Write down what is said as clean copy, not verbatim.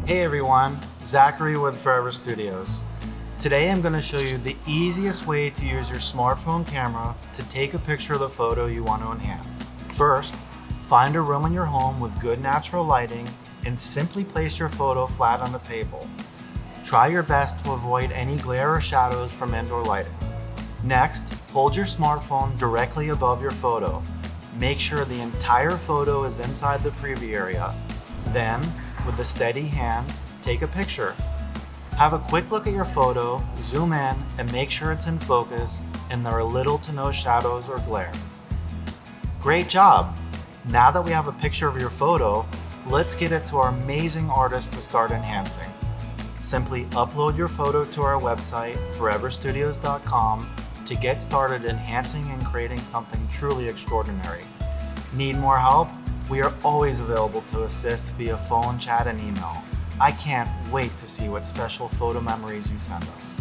Hey everyone, Zachary with Forever Studios. Today I'm going to show you the easiest way to use your smartphone camera to take a picture of the photo you want to enhance. First, find a room in your home with good natural lighting and simply place your photo flat on the table. Try your best to avoid any glare or shadows from indoor lighting. Next, hold your smartphone directly above your photo. Make sure the entire photo is inside the preview area. Then, with a steady hand, take a picture. Have a quick look at your photo, zoom in, and make sure it's in focus and there are little to no shadows or glare. Great job! Now that we have a picture of your photo, let's get it to our amazing artist to start enhancing. Simply upload your photo to our website, foreverstudios.com, to get started enhancing and creating something truly extraordinary. Need more help? We are always available to assist via phone, chat, and email. I can't wait to see what special photo memories you send us.